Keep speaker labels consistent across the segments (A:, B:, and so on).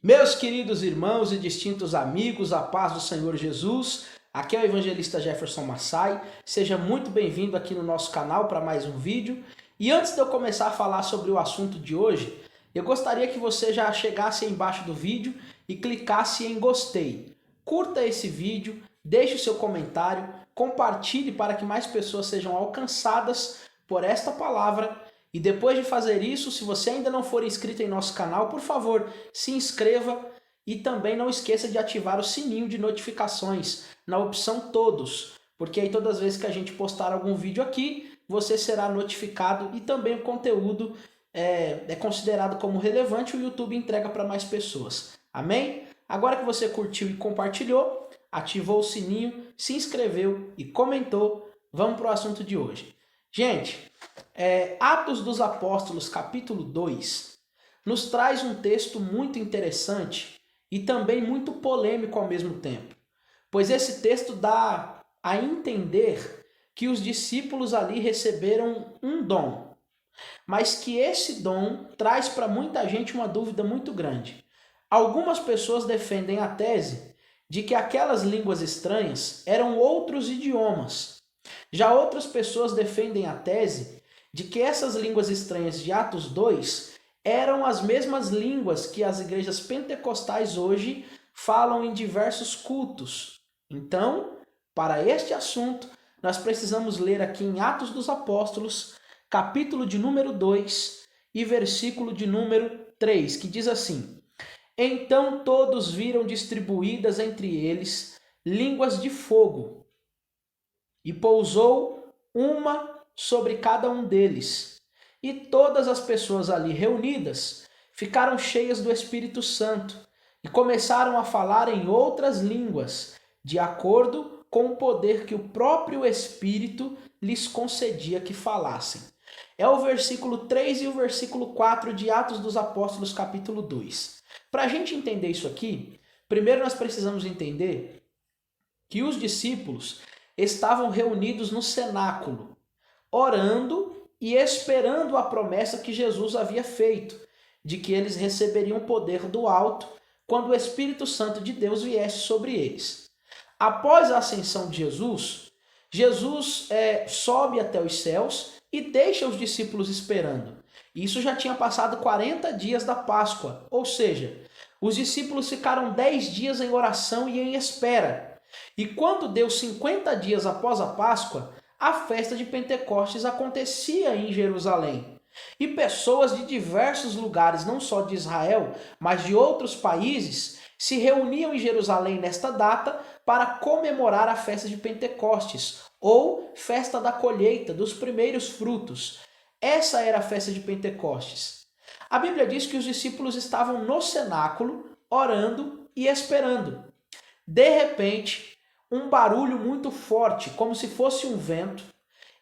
A: Meus queridos irmãos e distintos amigos, a paz do Senhor Jesus, aqui é o evangelista Jefferson Massai, seja muito bem-vindo aqui no nosso canal para mais um vídeo. E antes de eu começar a falar sobre o assunto de hoje, eu gostaria que você já chegasse aí embaixo do vídeo e clicasse em gostei. Curta esse vídeo, deixe o seu comentário, compartilhe para que mais pessoas sejam alcançadas por esta palavra. E depois de fazer isso, se você ainda não for inscrito em nosso canal, por favor, se inscreva e também não esqueça de ativar o sininho de notificações na opção todos, porque aí todas as vezes que a gente postar algum vídeo aqui, você será notificado e também o conteúdo é considerado como relevante, o YouTube entrega para mais pessoas. Amém? Agora que você curtiu e compartilhou, ativou o sininho, se inscreveu e comentou, vamos para o assunto de hoje. Gente, Atos dos Apóstolos, capítulo 2, nos traz um texto muito interessante e também muito polêmico ao mesmo tempo, pois esse texto dá a entender que os discípulos ali receberam um dom, mas que esse dom traz para muita gente uma dúvida muito grande. Algumas pessoas defendem a tese de que aquelas línguas estranhas eram outros idiomas. Já outras pessoas defendem a tese de que essas línguas estranhas de Atos 2 eram as mesmas línguas que as igrejas pentecostais hoje falam em diversos cultos. Então, para este assunto, nós precisamos ler aqui em Atos dos Apóstolos, capítulo de número 2 e versículo de número 3, que diz assim: Então todos viram distribuídas entre eles línguas de fogo, e pousou uma sobre cada um deles. E todas as pessoas ali reunidas ficaram cheias do Espírito Santo e começaram a falar em outras línguas, de acordo com o poder que o próprio Espírito lhes concedia que falassem. É o versículo 3 e o versículo 4 de Atos dos Apóstolos, capítulo 2. Para a gente entender isso aqui, primeiro nós precisamos entender que os discípulos estavam reunidos no cenáculo, orando e esperando a promessa que Jesus havia feito, de que eles receberiam poder do alto quando o Espírito Santo de Deus viesse sobre eles. Após a ascensão de Jesus, Jesus sobe até os céus e deixa os discípulos esperando. Isso já tinha passado 40 dias da Páscoa, ou seja, os discípulos ficaram 10 dias em oração e em espera. E quando deu 50 dias após a Páscoa, a festa de Pentecostes acontecia em Jerusalém. E pessoas de diversos lugares, não só de Israel, mas de outros países, se reuniam em Jerusalém nesta data para comemorar a festa de Pentecostes, ou festa da colheita dos primeiros frutos. Essa era a festa de Pentecostes. A Bíblia diz que os discípulos estavam no cenáculo, orando e esperando. De repente, um barulho muito forte, como se fosse um vento,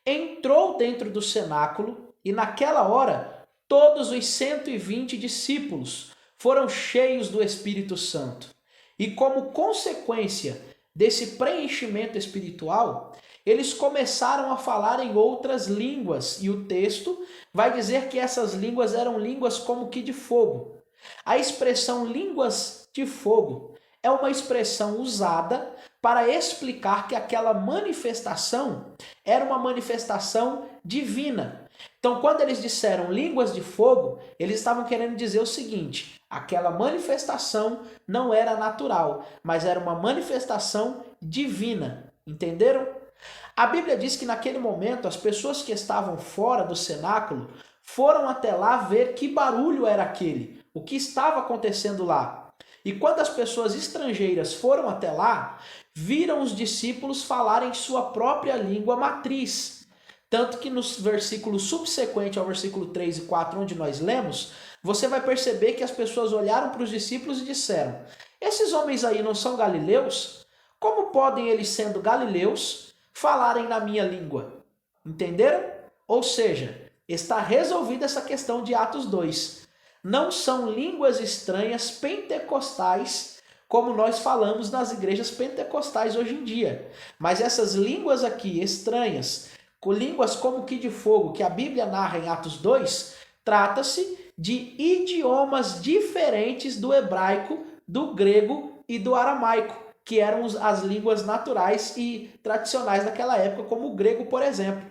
A: entrou dentro do cenáculo e naquela hora todos os 120 discípulos foram cheios do Espírito Santo. E como consequência desse preenchimento espiritual, eles começaram a falar em outras línguas, e o texto vai dizer que essas línguas eram línguas como que de fogo. A expressão línguas de fogo é uma expressão usada para explicar que aquela manifestação era uma manifestação divina. Então, quando eles disseram línguas de fogo, eles estavam querendo dizer o seguinte: aquela manifestação não era natural, mas era uma manifestação divina. Entenderam? A Bíblia diz que naquele momento as pessoas que estavam fora do cenáculo foram até lá ver que barulho era aquele, o que estava acontecendo lá. E quando as pessoas estrangeiras foram até lá, viram os discípulos falarem sua própria língua matriz. Tanto que nos versículos subsequentes ao versículo 3 e 4, onde nós lemos, você vai perceber que as pessoas olharam para os discípulos e disseram: esses homens aí não são galileus? Como podem eles, sendo galileus, falarem na minha língua? Entenderam? Ou seja, está resolvida essa questão de Atos 2. Não são línguas estranhas pentecostais, como nós falamos nas igrejas pentecostais hoje em dia. Mas essas línguas aqui estranhas, com línguas como que de fogo, que a Bíblia narra em Atos 2, trata-se de idiomas diferentes do hebraico, do grego e do aramaico, que eram as línguas naturais e tradicionais daquela época, como o grego, por exemplo.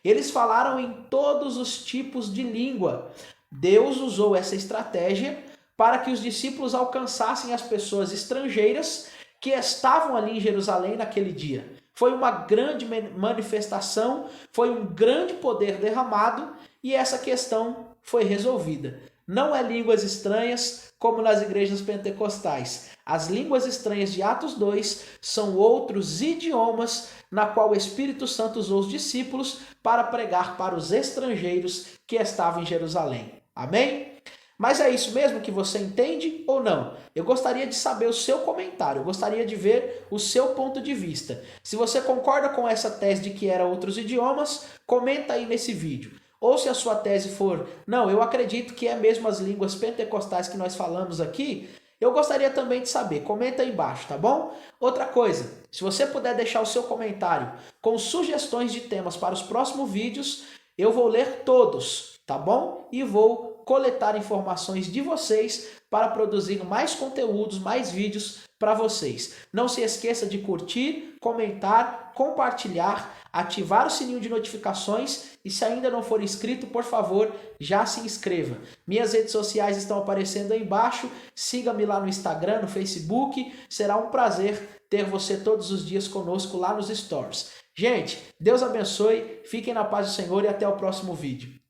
A: Eles falaram em todos os tipos de língua. Deus usou essa estratégia para que os discípulos alcançassem as pessoas estrangeiras que estavam ali em Jerusalém naquele dia. Foi uma grande manifestação, foi um grande poder derramado e essa questão foi resolvida. Não é línguas estranhas como nas igrejas pentecostais. As línguas estranhas de Atos 2 são outros idiomas na qual o Espírito Santo usou os discípulos para pregar para os estrangeiros que estavam em Jerusalém. Amém? Mas é isso mesmo que você entende ou não? Eu gostaria de saber o seu comentário, eu gostaria de ver o seu ponto de vista. Se você concorda com essa tese de que era outros idiomas, comenta aí nesse vídeo. Ou se a sua tese for, não, eu acredito que é mesmo as línguas pentecostais que nós falamos aqui, eu gostaria também de saber. Comenta aí embaixo, tá bom? Outra coisa, se você puder deixar o seu comentário com sugestões de temas para os próximos vídeos, eu vou ler todos, tá bom? E vou coletar informações de vocês para produzir mais conteúdos, mais vídeos para vocês. Não se esqueça de curtir, comentar, compartilhar, ativar o sininho de notificações e se ainda não for inscrito, por favor, já se inscreva. Minhas redes sociais estão aparecendo aí embaixo, siga-me lá no Instagram, no Facebook, será um prazer ter você todos os dias conosco lá nos stories. Gente, Deus abençoe, fiquem na paz do Senhor e até o próximo vídeo.